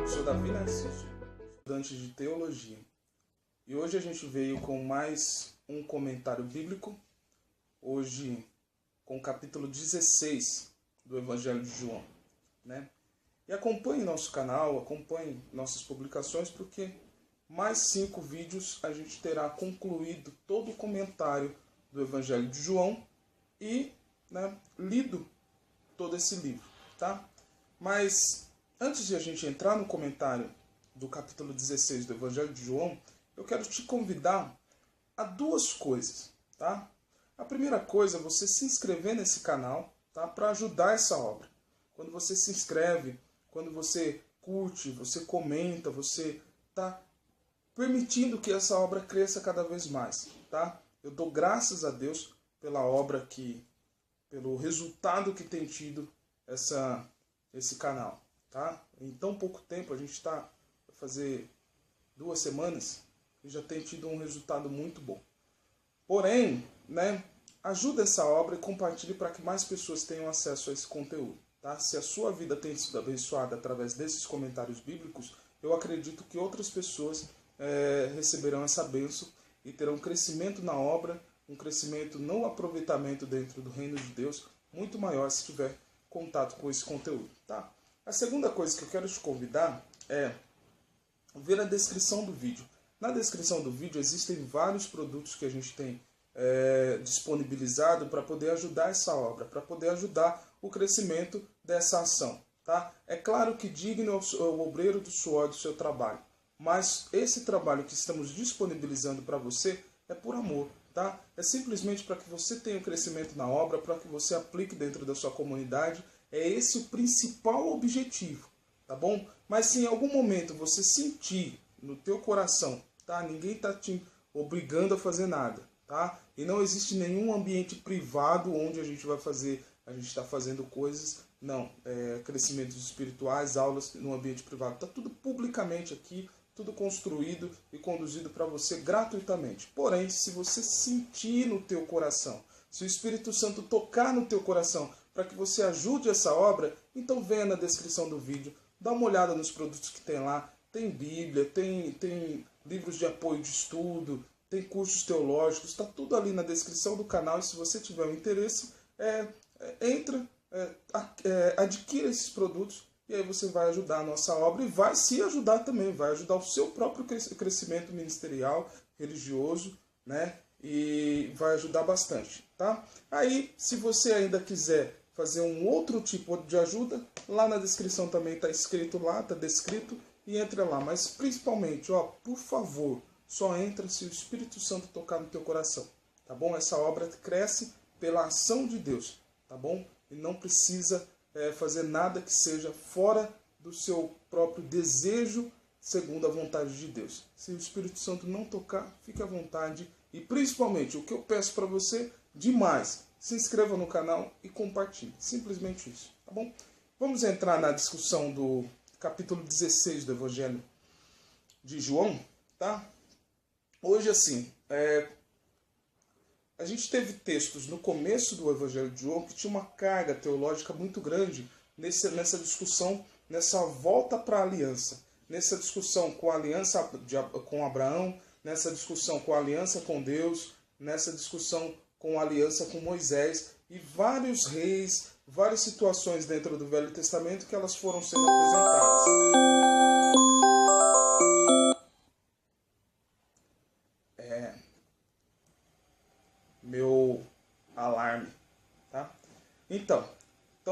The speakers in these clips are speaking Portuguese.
Sou Davi Narciso, estudante de teologia, e hoje a gente veio com mais um comentário bíblico, hoje com o capítulo 16 do Evangelho de João, né? E acompanhe nosso canal, acompanhe nossas publicações, porque mais 5 vídeos a gente terá concluído todo o comentário do Evangelho de João e, né, lido todo esse livro, tá? Mas antes de a gente entrar no comentário do capítulo 16 do Evangelho de João, eu quero te convidar a 2 coisas, tá? A primeira coisa é você se inscrever nesse canal, tá? Para ajudar essa obra. Quando você se inscreve, quando você curte, você comenta, você está permitindo que essa obra cresça cada vez mais, tá? Eu dou graças a Deus pela obra pelo resultado que tem tido esse canal, tá? Em tão pouco tempo, a gente está a fazer 2 semanas e já tem tido um resultado muito bom. Porém, né, ajuda essa obra e compartilhe para que mais pessoas tenham acesso a esse conteúdo, tá? Se a sua vida tem sido abençoada através desses comentários bíblicos, eu acredito que outras pessoas receberão essa bênção e terão crescimento na obra, um crescimento no aproveitamento dentro do reino de Deus muito maior se tiver contato com esse conteúdo, tá? A segunda coisa que eu quero te convidar é ver a descrição do vídeo. Na descrição do vídeo existem vários produtos que a gente tem disponibilizado para poder ajudar essa obra, para poder ajudar o crescimento dessa ação, tá? É claro que digno é o obreiro do suor do seu trabalho, mas esse trabalho que estamos disponibilizando para você é por amor, tá? É simplesmente para que você tenha um crescimento na obra, para que você aplique dentro da sua comunidade. É esse o principal objetivo, tá bom? Mas se em algum momento você sentir no teu coração, tá? Ninguém está te obrigando a fazer nada, tá? E não existe nenhum ambiente privado onde a gente está fazendo coisas, não. Crescimentos espirituais, aulas no ambiente privado. Está tudo publicamente aqui, tudo construído e conduzido para você gratuitamente. Porém, se você sentir no teu coração, se o Espírito Santo tocar no teu coração para que você ajude essa obra, então venha na descrição do vídeo, dá uma olhada nos produtos que tem lá. Tem Bíblia, tem livros de apoio de estudo, tem cursos teológicos, está tudo ali na descrição do canal. E se você tiver um interesse, adquira esses produtos. E aí você vai ajudar a nossa obra e vai se ajudar também, vai ajudar o seu próprio crescimento ministerial, religioso, né? E vai ajudar bastante, tá? Aí, se você ainda quiser fazer um outro tipo de ajuda, lá na descrição também está escrito lá, está descrito, e entra lá. Mas principalmente, por favor, só entra se o Espírito Santo tocar no teu coração, tá bom? Essa obra cresce pela ação de Deus, tá bom? E não precisa fazer nada que seja fora do seu próprio desejo, segundo a vontade de Deus. Se o Espírito Santo não tocar, fique à vontade. E principalmente, o que eu peço para você, demais, se inscreva no canal e compartilhe. Simplesmente isso, tá bom? Vamos entrar na discussão do capítulo 16 do Evangelho de João, tá? Hoje, assim, a gente teve textos no começo do Evangelho de João que tinha uma carga teológica muito grande nessa discussão, nessa volta para a aliança, nessa discussão com a aliança com Abraão, nessa discussão com a aliança com Deus, nessa discussão com a aliança com Moisés e vários reis, várias situações dentro do Velho Testamento que elas foram sendo apresentadas. Meu alarme, tá? Então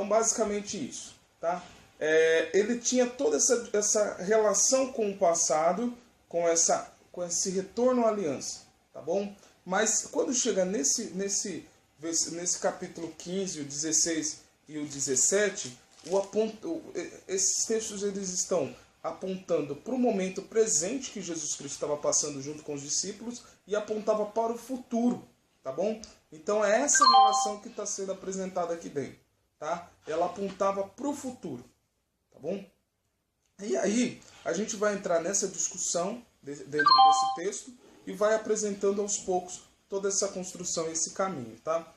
basicamente isso, tá? Ele tinha toda essa relação com o passado, com esse retorno à aliança, tá bom? Mas quando chega nesse capítulo 15, o 16 e o 17, esses textos eles estão apontando para o momento presente que Jesus Cristo estava passando junto com os discípulos e apontava para o futuro, tá bom? Então é essa relação que está sendo apresentada aqui dentro, tá? Ela apontava para o futuro, tá bom? E aí a gente vai entrar nessa discussão dentro desse texto e vai apresentando aos poucos toda essa construção, esse caminho, tá?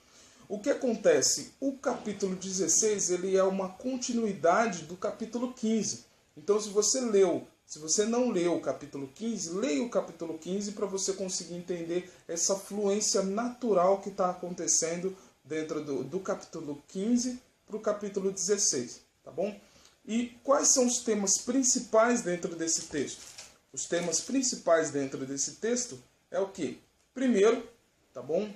O que acontece? O capítulo 16 ele é uma continuidade do capítulo 15. Então, se você não leu o capítulo 15, leia o capítulo 15 para você conseguir entender essa fluência natural que está acontecendo dentro do capítulo 15 para o capítulo 16, tá bom? E quais são os temas principais dentro desse texto? Os temas principais dentro desse texto é o quê? Primeiro, tá bom?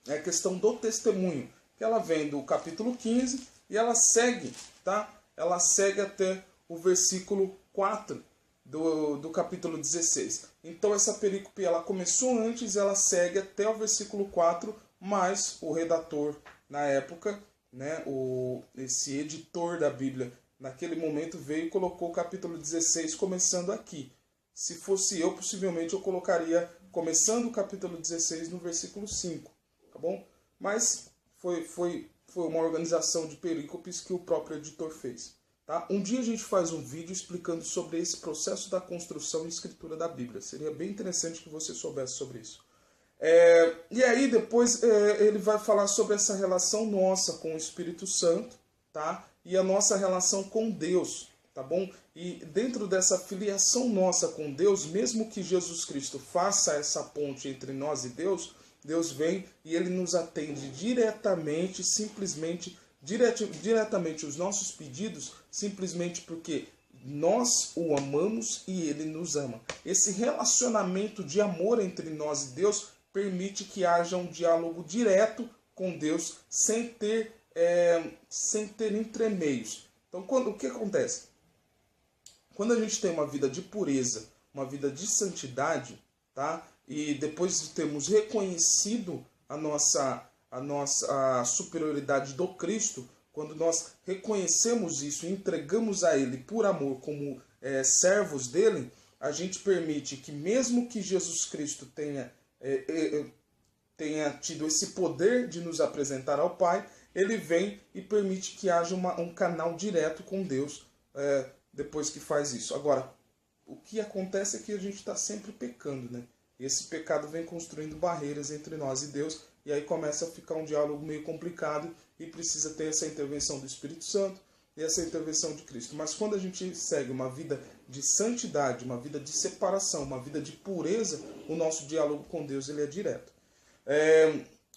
É a questão do testemunho, que ela vem do capítulo 15 e ela segue, tá? Ela segue até o versículo 4 do capítulo 16. Então essa perícope ela começou antes, ela segue até o versículo 4, mas o redator na época, né, esse editor da Bíblia, naquele momento veio e colocou o capítulo 16 começando aqui. Se fosse eu, possivelmente eu colocaria começando o capítulo 16 no versículo 5, tá bom? Mas foi uma organização de perícopes que o próprio editor fez. Tá? Um dia a gente faz um vídeo explicando sobre esse processo da construção e escritura da Bíblia. Seria bem interessante que você soubesse sobre isso. E aí depois ele vai falar sobre essa relação nossa com o Espírito Santo, tá? E a nossa relação com Deus, tá bom? E dentro dessa filiação nossa com Deus, mesmo que Jesus Cristo faça essa ponte entre nós e Deus, Deus vem e ele nos atende diretamente, simplesmente, diretamente os nossos pedidos, simplesmente porque nós o amamos e ele nos ama. Esse relacionamento de amor entre nós e Deus permite que haja um diálogo direto com Deus sem ter entremeios. Então, o que acontece? Quando a gente tem uma vida de pureza, uma vida de santidade, tá? E depois de termos reconhecido a nossa superioridade do Cristo, quando nós reconhecemos isso e entregamos a Ele por amor como servos dele, a gente permite que mesmo que Jesus Cristo tenha tido esse poder de nos apresentar ao Pai, ele vem e permite que haja um canal direto com Deus depois que faz isso. Agora, o que acontece é que a gente está sempre pecando, né? E esse pecado vem construindo barreiras entre nós e Deus, e aí começa a ficar um diálogo meio complicado e precisa ter essa intervenção do Espírito Santo e essa intervenção de Cristo. Mas quando a gente segue uma vida de santidade, uma vida de separação, uma vida de pureza, o nosso diálogo com Deus ele é direto.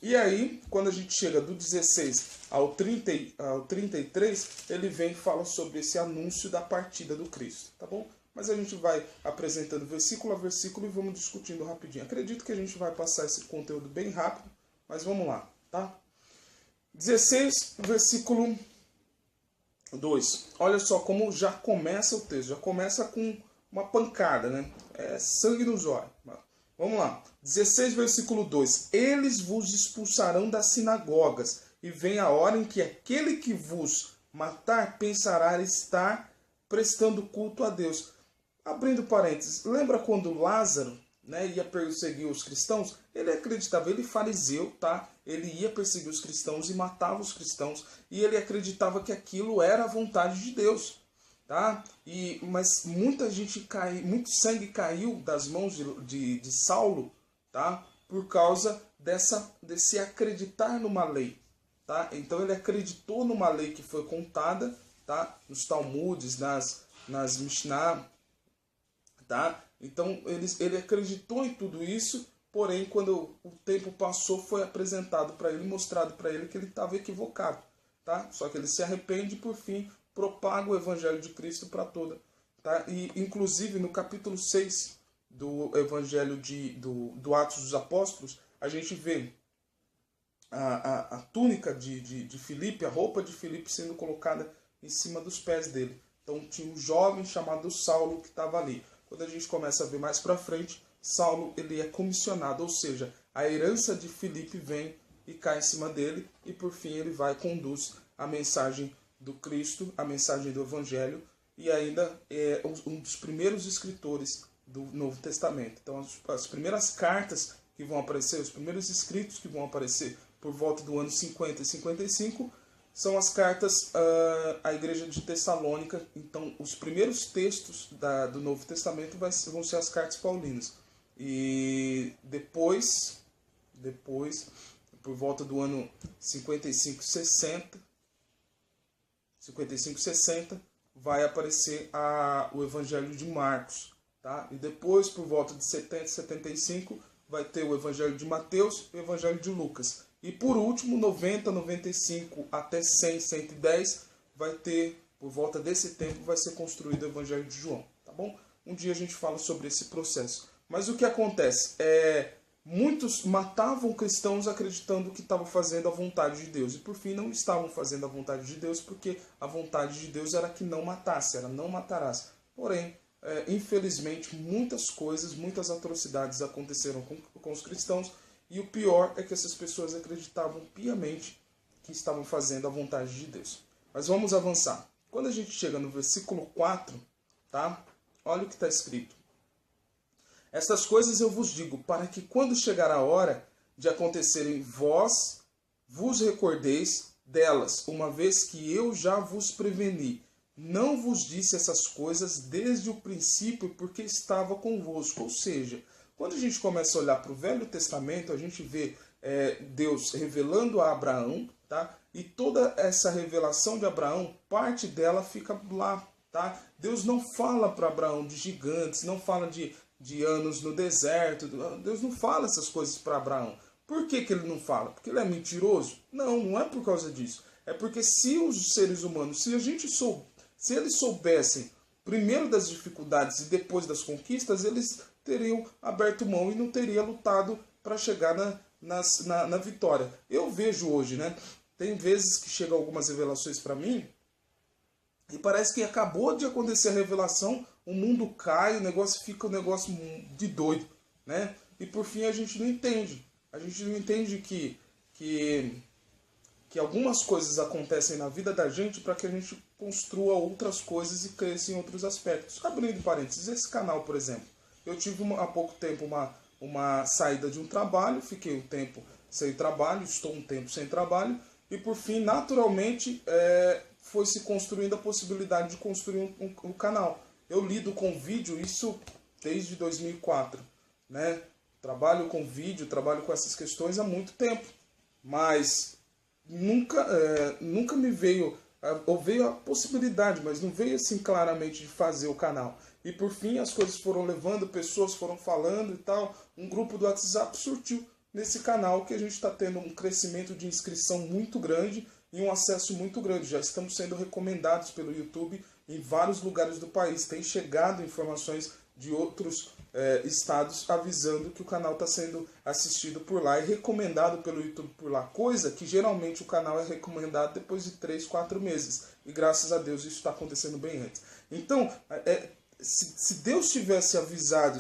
E aí, quando a gente chega do 16 ao 33, ele vem e fala sobre esse anúncio da partida do Cristo, tá bom? Mas a gente vai apresentando versículo a versículo e vamos discutindo rapidinho. Acredito que a gente vai passar esse conteúdo bem rápido, mas vamos lá, tá? 16, versículo 2. Olha só como já começa o texto, já começa com uma pancada, né? É sangue nos olhos. Vamos lá. 16, versículo 2. Eles vos expulsarão das sinagogas, e vem a hora em que aquele que vos matar pensará estar prestando culto a Deus. Abrindo parênteses, lembra quando Lázaro, né, ia perseguir os cristãos? Ele acreditava, ele fariseu, tá? Ele ia perseguir os cristãos e matava os cristãos, e ele acreditava que aquilo era a vontade de Deus, tá? Mas muita gente muito sangue caiu das mãos de Saulo, tá? Por causa desse acreditar numa lei, tá? Então ele acreditou numa lei que foi contada, tá? Nos Talmudes, nas Mishnah, tá? Então ele acreditou em tudo isso, porém quando o tempo passou foi apresentado para ele, mostrado para ele que ele estava equivocado, tá? Só que ele se arrepende e por fim propaga o Evangelho de Cristo para toda, tá? E inclusive no capítulo 6 do Evangelho do Atos dos Apóstolos, a gente vê a túnica de Filipe, a roupa de Filipe sendo colocada em cima dos pés dele. Então tinha um jovem chamado Saulo que estava ali. Quando a gente começa a ver mais para frente, Saulo ele é comissionado, ou seja, a herança de Filipe vem e cai em cima dele, e por fim ele vai e conduz a mensagem do Cristo, a mensagem do Evangelho, e ainda é um dos primeiros escritores do Novo Testamento. Então as primeiras cartas que vão aparecer, os primeiros escritos que vão aparecer por volta do ano 50 e 55, são as cartas à igreja de Tessalônica. Então, os primeiros textos do Novo Testamento vão ser as cartas paulinas. E depois, por volta do ano 55, 60, vai aparecer o Evangelho de Marcos, tá? E depois, por volta de 70, 75, vai ter o Evangelho de Mateus e o Evangelho de Lucas. E por último, 90, 95 até 100, 110, vai ter, por volta desse tempo, vai ser construído o Evangelho de João, tá bom? Um dia a gente fala sobre esse processo. Mas o que acontece? Muitos matavam cristãos acreditando que estavam fazendo a vontade de Deus. E por fim não estavam fazendo a vontade de Deus, porque a vontade de Deus era que não matasse, era não matarás. Porém, infelizmente, muitas coisas, muitas atrocidades aconteceram com os cristãos. E o pior é que essas pessoas acreditavam piamente que estavam fazendo a vontade de Deus. Mas vamos avançar. Quando a gente chega no versículo 4, tá? Olha o que está escrito. Estas coisas eu vos digo, para que quando chegar a hora de acontecerem, vós vos recordeis delas, uma vez que eu já vos preveni. Não vos disse essas coisas desde o princípio, porque estava convosco. Ou seja, quando a gente começa a olhar para o Velho Testamento, a gente vê Deus revelando a Abraão, tá? E toda essa revelação de Abraão, parte dela fica lá, tá? Deus não fala para Abraão de gigantes, não fala de anos no deserto. Deus não fala essas coisas para Abraão. Por que ele não fala? Porque ele é mentiroso? Não, não é por causa disso. É porque se os seres humanos, se eles soubessem primeiro das dificuldades e depois das conquistas, eles teriam aberto mão e não teriam lutado para chegar na vitória. Eu vejo hoje, né? Tem vezes que chegam algumas revelações para mim e parece que acabou de acontecer a revelação, o mundo cai, o negócio fica um negócio de doido, né? E por fim a gente não entende. A gente não entende que algumas coisas acontecem na vida da gente para que a gente construa outras coisas e cresça em outros aspectos. Abrindo parênteses, esse canal, por exemplo, eu tive há pouco tempo uma saída de um trabalho, fiquei um tempo sem trabalho, estou um tempo sem trabalho, e por fim, naturalmente, foi se construindo a possibilidade de construir um canal. Eu lido com vídeo, isso desde 2004, né? Trabalho com vídeo, trabalho com essas questões há muito tempo, mas nunca me veio, ou veio a possibilidade, mas não veio assim claramente de fazer o canal. E por fim as coisas foram levando, pessoas foram falando e tal, um grupo do WhatsApp surgiu nesse canal que a gente está tendo um crescimento de inscrição muito grande e um acesso muito grande. Já estamos sendo recomendados pelo YouTube em vários lugares do país. Tem chegado informações de outros estados avisando que o canal está sendo assistido por lá e recomendado pelo YouTube por lá. Coisa que geralmente o canal é recomendado depois de 3, 4 meses. E graças a Deus isso está acontecendo bem antes. Então, se Deus tivesse avisado,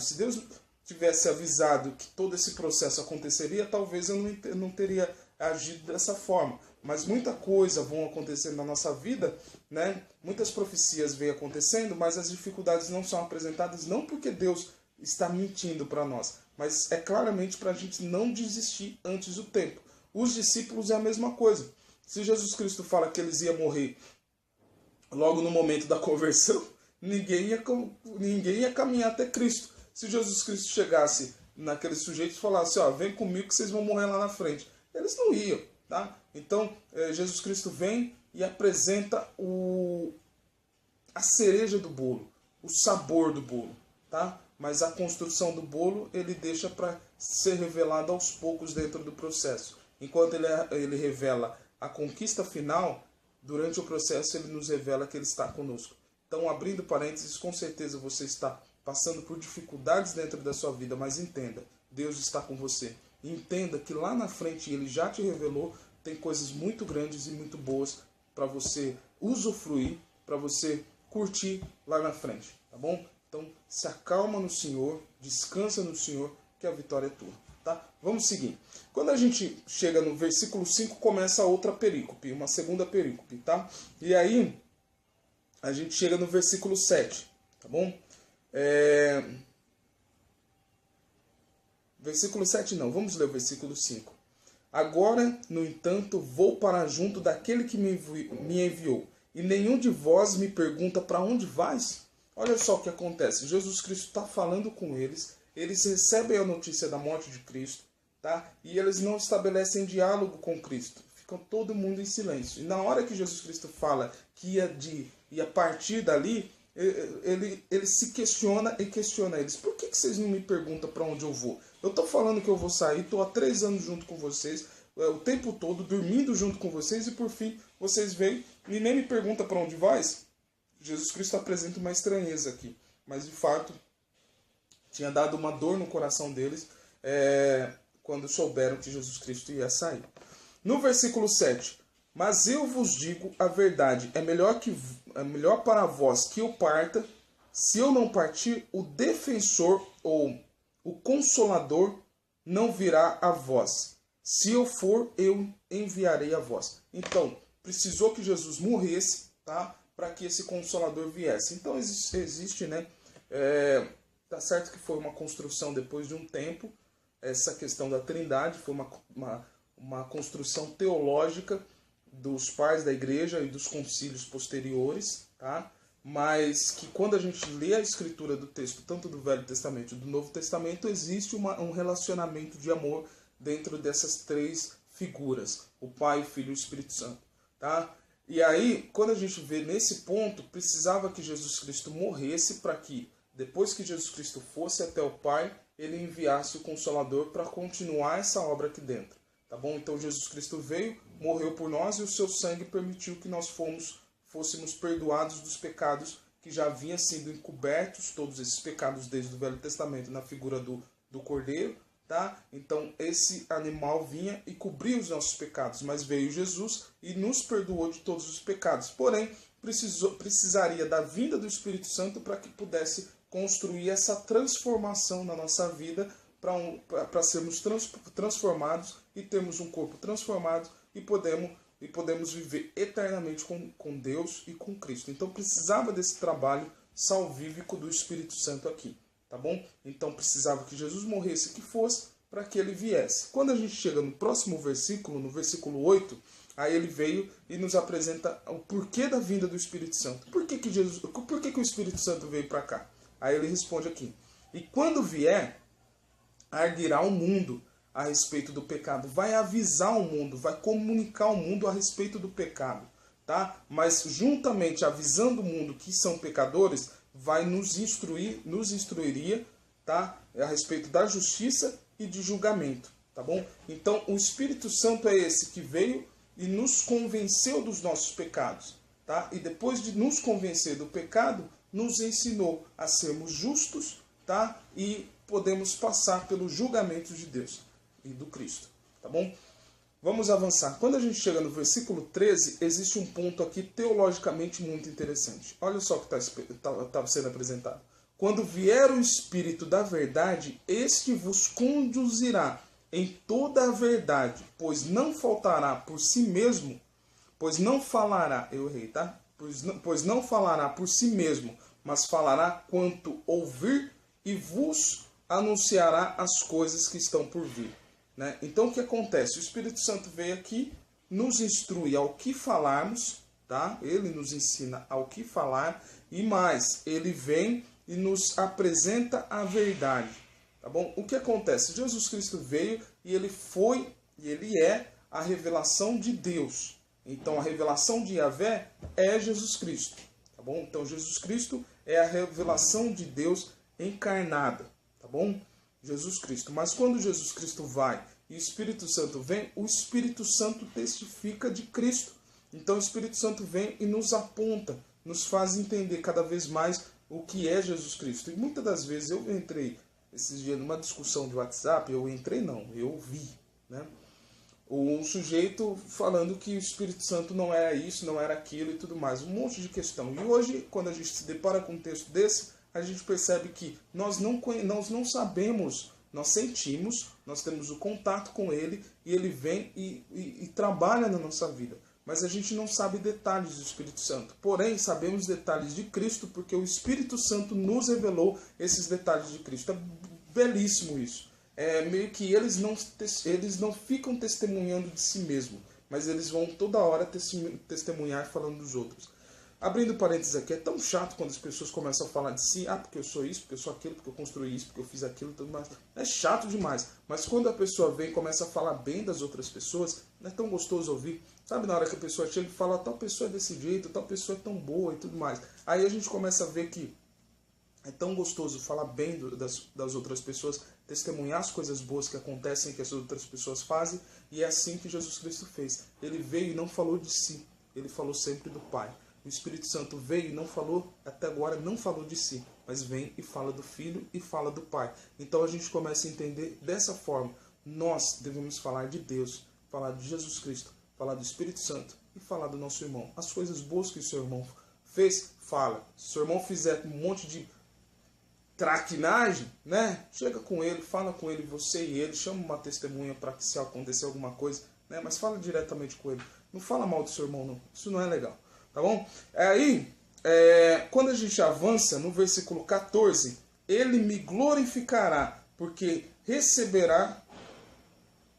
que todo esse processo aconteceria, talvez eu não teria agido dessa forma. Mas muita coisa vão acontecendo na nossa vida, né? Muitas profecias vêm acontecendo, mas as dificuldades não são apresentadas não porque Deus está mentindo para nós, mas é claramente para a gente não desistir antes do tempo. Os discípulos é a mesma coisa. Se Jesus Cristo fala que eles iam morrer logo no momento da conversão, ninguém ia caminhar até Cristo. Se Jesus Cristo chegasse naqueles sujeitos e falasse, vem comigo que vocês vão morrer lá na frente, eles não iam, tá? Então, Jesus Cristo vem e apresenta a cereja do bolo, o sabor do bolo, tá? Mas a construção do bolo ele deixa para ser revelado aos poucos dentro do processo. Enquanto ele revela a conquista final, durante o processo ele nos revela que ele está conosco. Então, abrindo parênteses, com certeza você está passando por dificuldades dentro da sua vida, mas entenda, Deus está com você. Entenda que lá na frente ele já te revelou, tem coisas muito grandes e muito boas para você usufruir, para você curtir lá na frente, tá bom? Então, se acalma no Senhor, descansa no Senhor, que a vitória é tua, tá? Vamos seguir. Quando a gente chega no versículo 5, começa outra perícope, uma segunda perícope, tá? E aí, a gente chega no versículo 7, tá bom? Versículo 7 não, vamos ler o versículo 5. Agora, no entanto, vou para junto daquele que me enviou, e nenhum de vós me pergunta para onde vais? Olha só o que acontece, Jesus Cristo está falando com eles recebem a notícia da morte de Cristo, tá? E eles não estabelecem diálogo com Cristo. Ficou todo mundo em silêncio. E na hora que Jesus Cristo fala que ia partir dali, ele se questiona e questiona eles. Por que vocês não me perguntam para onde eu vou? Eu estou falando que eu vou sair, estou há 3 anos junto com vocês, o tempo todo, dormindo junto com vocês, e por fim, vocês veem e nem me perguntam para onde vais? Jesus Cristo apresenta uma estranheza aqui. Mas, de fato, tinha dado uma dor no coração deles quando souberam que Jesus Cristo ia sair. No versículo 7, mas eu vos digo a verdade, é melhor para vós que eu parta. Se eu não partir, o defensor ou o consolador não virá a vós. Se eu for, eu enviarei a vós. Então, precisou que Jesus morresse, tá? Para que esse consolador viesse. Então existe, né? Tá certo que foi uma construção depois de um tempo, essa questão da Trindade, foi uma construção teológica dos pais da igreja e dos concílios posteriores, tá? Mas que quando a gente lê a escritura do texto, tanto do Velho Testamento e do Novo Testamento, existe um relacionamento de amor dentro dessas 3 figuras, o Pai, o Filho e o Espírito Santo, tá? E aí, quando a gente vê nesse ponto, precisava que Jesus Cristo morresse para que, depois que Jesus Cristo fosse até o Pai, ele enviasse o Consolador para continuar essa obra aqui dentro, tá bom? Então Jesus Cristo veio, morreu por nós e o seu sangue permitiu que nós fôssemos perdoados dos pecados que já haviam sido encobertos, todos esses pecados desde o Velho Testamento na figura do Cordeiro, tá? Então esse animal vinha e cobria os nossos pecados, mas veio Jesus e nos perdoou de todos os pecados. Porém, precisaria da vinda do Espírito Santo para que pudesse construir essa transformação na nossa vida, para sermos transformados e termos um corpo transformado e podemos viver eternamente com Deus e com Cristo. Então precisava desse trabalho salvífico do Espírito Santo aqui. Tá bom? Então precisava que Jesus morresse, que fosse, para que ele viesse. Quando a gente chega no próximo versículo, no versículo 8, aí ele veio e nos apresenta o porquê da vinda do Espírito Santo. Por que o Espírito Santo veio para cá? Aí ele responde aqui: e quando vier, arguirá o mundo a respeito do pecado. Vai avisar o mundo, vai comunicar ao mundo a respeito do pecado. Tá? Mas juntamente avisando o mundo que são pecadores, vai nos instruiria, tá? A respeito da justiça e de julgamento, tá bom? Então, o Espírito Santo é esse que veio e nos convenceu dos nossos pecados, tá? E depois de nos convencer do pecado, nos ensinou a sermos justos, tá? E podemos passar pelo julgamento de Deus e do Cristo, tá bom? Vamos avançar. Quando a gente chega no versículo 13, existe um ponto aqui teologicamente muito interessante. Olha só o que está sendo apresentado. Quando vier o Espírito da verdade, este vos conduzirá em toda a verdade, pois não faltará por si mesmo, pois não falará, eu errei, tá? Pois não falará por si mesmo, mas falará quanto ouvir e vos anunciará as coisas que estão por vir. Né? Então o que acontece? O Espírito Santo veio aqui, nos instrui ao que falarmos, tá? Ele nos ensina ao que falar, e mais, ele vem e nos apresenta a verdade. Tá bom? O que acontece? Jesus Cristo veio e ele foi, e ele é a revelação de Deus. Então a revelação de Yahvé é Jesus Cristo. Tá bom? Então Jesus Cristo é a revelação de Deus encarnada. Tá bom? Jesus Cristo. Mas quando Jesus Cristo vai e o Espírito Santo vem, o Espírito Santo testifica de Cristo. Então o Espírito Santo vem e nos aponta, nos faz entender cada vez mais o que é Jesus Cristo. E muitas das vezes eu entrei esses dias numa discussão de WhatsApp, eu vi, né? Um sujeito falando que o Espírito Santo não era isso, não era aquilo e tudo mais. Um monte de questão. E hoje, quando a gente se depara com um texto desse, a gente percebe que nós não sabemos, nós sentimos, nós temos o contato com ele e ele vem e trabalha na nossa vida. Mas a gente não sabe detalhes do Espírito Santo. Porém, sabemos detalhes de Cristo porque o Espírito Santo nos revelou esses detalhes de Cristo. É belíssimo isso. É meio que eles não ficam testemunhando de si mesmo, mas eles vão toda hora testemunhar falando dos outros. Abrindo parênteses aqui, é tão chato quando as pessoas começam a falar de si, porque eu sou isso, porque eu sou aquilo, porque eu construí isso, porque eu fiz aquilo, tudo mais. É chato demais. Mas quando a pessoa vem e começa a falar bem das outras pessoas, não é tão gostoso ouvir. Sabe, na hora que a pessoa chega e fala, tal pessoa é desse jeito, tal pessoa é tão boa e tudo mais. Aí a gente começa a ver que é tão gostoso falar bem das outras pessoas, testemunhar as coisas boas que acontecem, que as outras pessoas fazem, e é assim que Jesus Cristo fez. Ele veio e não falou de si, ele falou sempre do Pai. O Espírito Santo veio e não falou, até agora não falou de si, mas vem e fala do Filho e fala do Pai. Então a gente começa a entender dessa forma. Nós devemos falar de Deus, falar de Jesus Cristo, falar do Espírito Santo e falar do nosso irmão. As coisas boas que o seu irmão fez, fala. Se o seu irmão fizer um monte de traquinagem, né? Chega com ele, fala com ele, você e ele, chama uma testemunha para que se acontecer alguma coisa, né? Mas fala diretamente com ele. Não fala mal do seu irmão, não. Isso não é legal. Tá bom? Aí, quando a gente avança no versículo 14, ele me glorificará, porque receberá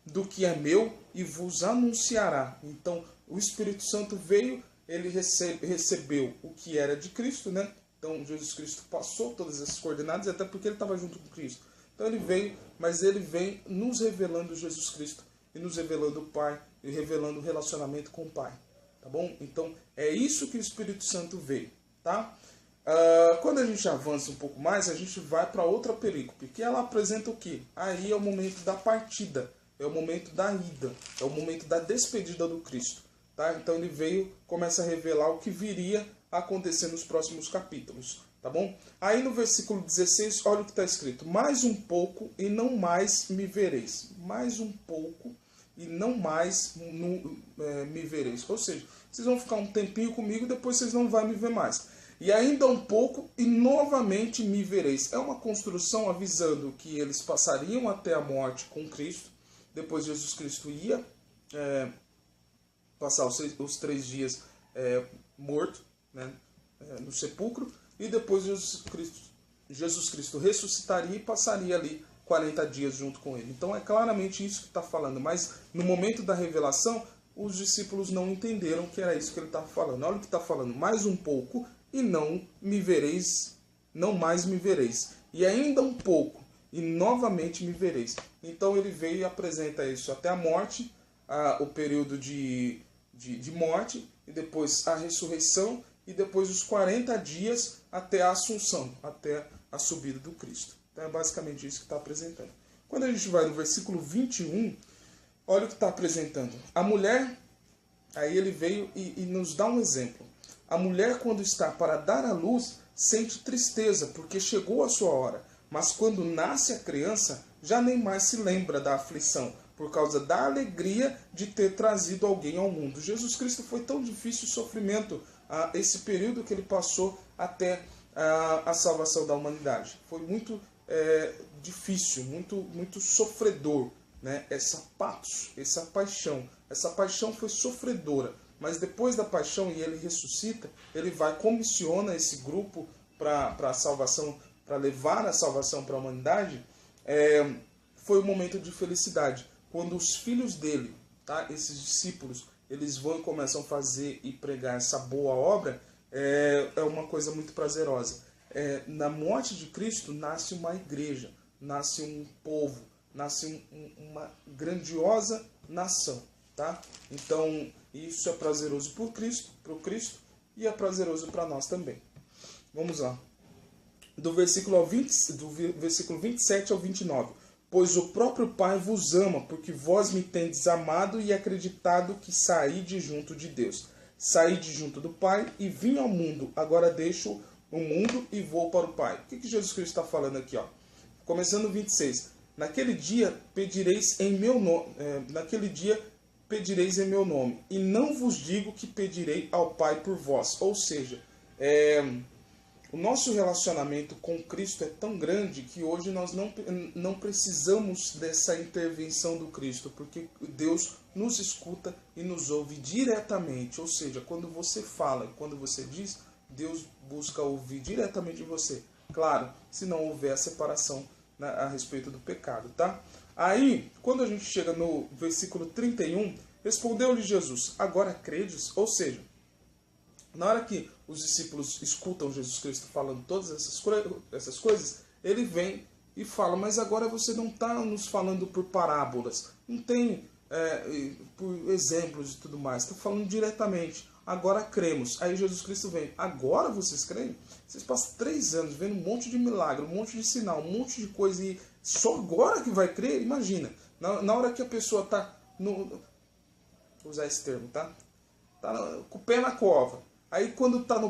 do que é meu e vos anunciará. Então, o Espírito Santo veio, ele recebeu o que era de Cristo, né? Então, Jesus Cristo passou todas essas coordenadas, até porque ele estava junto com Cristo. Então, ele veio, mas ele vem nos revelando Jesus Cristo, e nos revelando o Pai, e revelando o relacionamento com o Pai. Tá bom? Então, é isso que o Espírito Santo veio, tá? Quando a gente avança um pouco mais, a gente vai para outra perícope, que ela apresenta o quê? Aí é o momento da partida, é o momento da ida, é o momento da despedida do Cristo, tá? Então, ele veio, começa a revelar o que viria a acontecer nos próximos capítulos, tá bom? Aí no versículo 16, olha o que está escrito: mais um pouco e não mais me vereis. Mais um pouco e não mais me vereis. Ou seja, vocês vão ficar um tempinho comigo e depois vocês não vão me ver mais. E ainda um pouco e novamente me vereis. É uma construção avisando que eles passariam até a morte com Cristo. Depois Jesus Cristo ia passar os 3 dias morto, né, no sepulcro. E depois Jesus Cristo ressuscitaria e passaria ali 40 dias junto com ele. Então é claramente isso que está falando. Mas no momento da revelação, os discípulos não entenderam que era isso que ele estava falando. Olha o que está falando: mais um pouco e não me vereis, não mais me vereis. E ainda um pouco e novamente me vereis. Então ele veio e apresenta isso até a morte, o período de morte, e depois a ressurreição, e depois os 40 dias até a assunção, até a subida do Cristo. Então é basicamente isso que está apresentando. Quando a gente vai no versículo 21, olha o que está apresentando. A mulher, aí ele veio e nos dá um exemplo. A mulher, quando está para dar à luz, sente tristeza, porque chegou a sua hora. Mas quando nasce a criança, já nem mais se lembra da aflição, por causa da alegria de ter trazido alguém ao mundo. Jesus Cristo foi tão difícil o sofrimento, esse período que ele passou até a salvação da humanidade. Foi muito difícil, muito sofredor, né? Essa paixão foi sofredora. Mas depois da paixão, e ele ressuscita, ele vai, comissiona esse grupo para a salvação, para levar a salvação para a humanidade. Foi um momento de felicidade. Quando os filhos dele, tá, esses discípulos, eles vão e começam a fazer e pregar essa boa obra, é uma coisa muito prazerosa. Na morte de Cristo nasce uma igreja, nasce um povo, nasce uma grandiosa nação. Tá? Então, isso é prazeroso para o Cristo, e é prazeroso para nós também. Vamos lá. Do versículo 27 ao 29. Pois o próprio Pai vos ama, porque vós me tendes amado e acreditado que saí de junto de Deus. Saí de junto do Pai e vim ao mundo. Agora deixo o mundo e vou para o Pai. O que Jesus Cristo está falando aqui? Ó? Começando no 26. Naquele dia pedireis em meu nome. Pedireis em meu nome, e não vos digo que pedirei ao Pai por vós. Ou seja, o nosso relacionamento com Cristo é tão grande que hoje nós não precisamos dessa intervenção do Cristo, porque Deus nos escuta e nos ouve diretamente. Ou seja, quando você fala, quando você diz, Deus busca ouvir diretamente de você. Claro, se não houver a separação a respeito do pecado, tá? Aí, quando a gente chega no versículo 31, respondeu-lhe Jesus: agora credes? Ou seja, Na hora que os discípulos escutam Jesus Cristo falando todas essas coisas, ele vem e fala, mas agora você não está nos falando por parábolas, não tem por exemplos e tudo mais, está falando diretamente, agora cremos. Aí Jesus Cristo vem, agora vocês creem? Vocês passam 3 anos vendo um monte de milagre, um monte de sinal, um monte de coisa, e só agora que vai crer? Imagina, na hora que a pessoa está, vou usar esse termo, tá com o pé na cova. Aí quando está com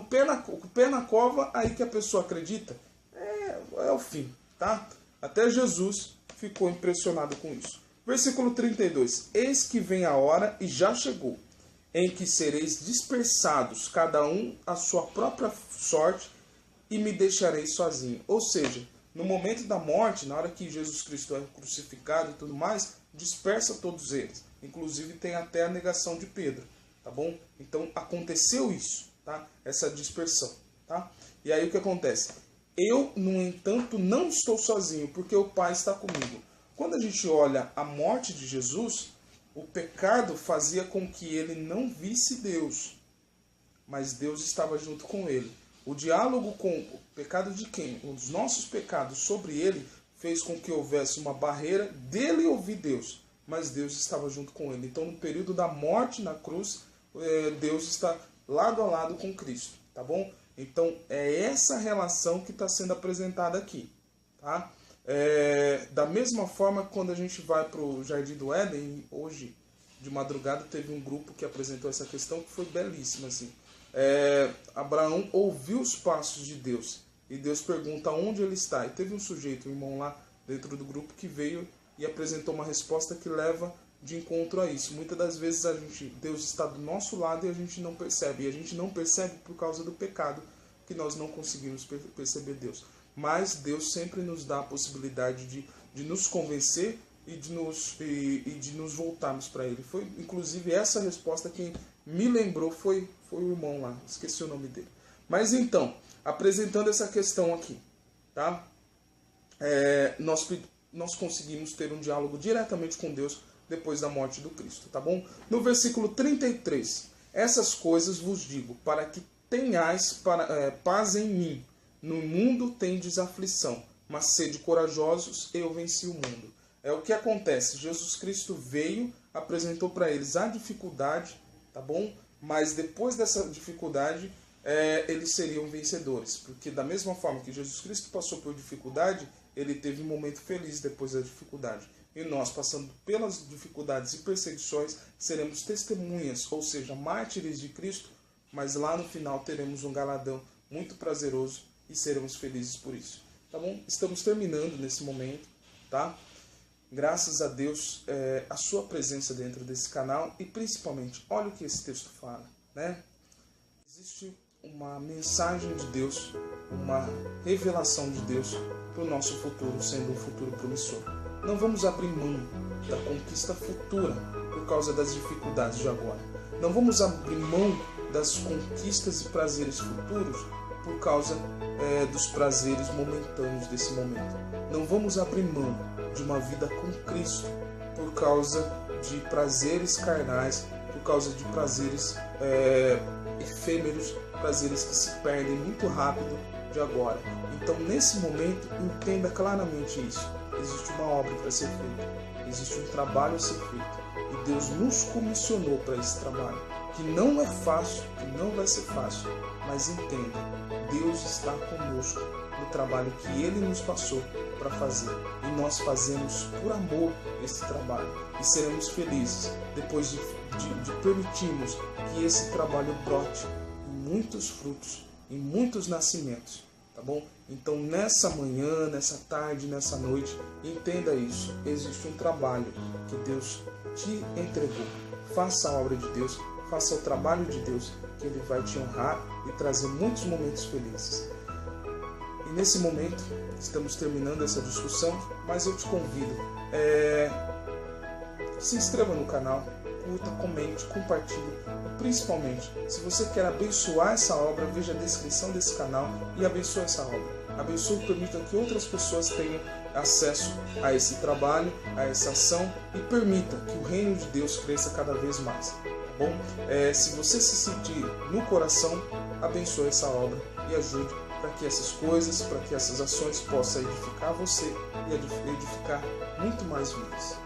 o pé na cova, aí que a pessoa acredita, é o fim, tá? Até Jesus ficou impressionado com isso. Versículo 32. Eis que vem a hora, e já chegou, em que sereis dispersados, cada um à sua própria sorte, e me deixareis sozinho. Ou seja, no momento da morte, na hora que Jesus Cristo é crucificado e tudo mais, dispersa todos eles. Inclusive tem até a negação de Pedro, tá bom? Então aconteceu isso, tá? Essa dispersão, tá? E aí o que acontece? Eu, no entanto, não estou sozinho, porque o Pai está comigo. Quando a gente olha a morte de Jesus, o pecado fazia com que ele não visse Deus, mas Deus estava junto com ele. O diálogo com o pecado de quem? Os nossos pecados sobre ele fez com que houvesse uma barreira dele ouvir Deus, mas Deus estava junto com ele. Então, no período da morte na cruz, Deus está lado a lado com Cristo, tá bom? Então, é essa relação que está sendo apresentada aqui, tá? Da mesma forma, quando a gente vai para o Jardim do Éden, hoje de madrugada teve um grupo que apresentou essa questão que foi belíssima, assim. Abraão ouviu os passos de Deus e Deus pergunta onde ele está, e teve um sujeito, um irmão lá dentro do grupo, que veio e apresentou uma resposta que leva de encontro a isso. Muitas das vezes Deus está do nosso lado e a gente não percebe, e a gente não percebe por causa do pecado, que nós não conseguimos perceber Deus. Mas Deus sempre nos dá a possibilidade de nos convencer e de nos voltarmos para Ele. Foi inclusive essa resposta quem me lembrou foi o irmão lá, esqueci o nome dele. Mas então, apresentando essa questão aqui, tá? Nós conseguimos ter um diálogo diretamente com Deus depois da morte do Cristo, tá bom? No versículo 33, essas coisas vos digo, para que tenhais paz em mim. No mundo tendes aflição, mas sede corajosos, eu venci o mundo. É o que acontece. Jesus Cristo veio, apresentou para eles a dificuldade, tá bom? Mas depois dessa dificuldade, eles seriam vencedores. Porque da mesma forma que Jesus Cristo passou por dificuldade, ele teve um momento feliz depois da dificuldade. E nós, passando pelas dificuldades e perseguições, seremos testemunhas, ou seja, mártires de Cristo, mas lá no final teremos um galardão muito prazeroso e seremos felizes por isso. Tá bom? Estamos terminando nesse momento, tá? Graças a Deus, a sua presença dentro desse canal, e principalmente, olha o que esse texto fala, né? Existe uma mensagem de Deus, uma revelação de Deus para o nosso futuro, sendo um futuro promissor. Não vamos abrir mão da conquista futura por causa das dificuldades de agora. Não vamos abrir mão das conquistas e prazeres futuros por causa dos prazeres momentâneos desse momento. Não vamos abrir mão de uma vida com Cristo por causa de prazeres carnais, por causa de prazeres efêmeros, prazeres que se perdem muito rápido de agora. Então, nesse momento, entenda claramente isso. Existe uma obra para ser feita, existe um trabalho a ser feito, e Deus nos comissionou para esse trabalho, que não é fácil, que não vai ser fácil, mas entenda, Deus está conosco no trabalho que Ele nos passou para fazer, e nós fazemos por amor esse trabalho, e seremos felizes depois de permitirmos que esse trabalho brote em muitos frutos, em muitos nascimentos, tá bom? Então, nessa manhã, nessa tarde, nessa noite, entenda isso. Existe um trabalho que Deus te entregou. Faça a obra de Deus, faça o trabalho de Deus, que Ele vai te honrar e trazer muitos momentos felizes. E nesse momento, estamos terminando essa discussão, mas eu te convido, se inscreva no canal, curta, comente, compartilhe. E principalmente, se você quer abençoar essa obra, veja a descrição desse canal e abençoe essa obra. Abençoe e permita que outras pessoas tenham acesso a esse trabalho, a essa ação, e permita que o reino de Deus cresça cada vez mais. bom? Se você se sentir no coração, abençoe essa obra e ajude para que essas coisas, para que essas ações possam edificar você e edificar muito mais vidas.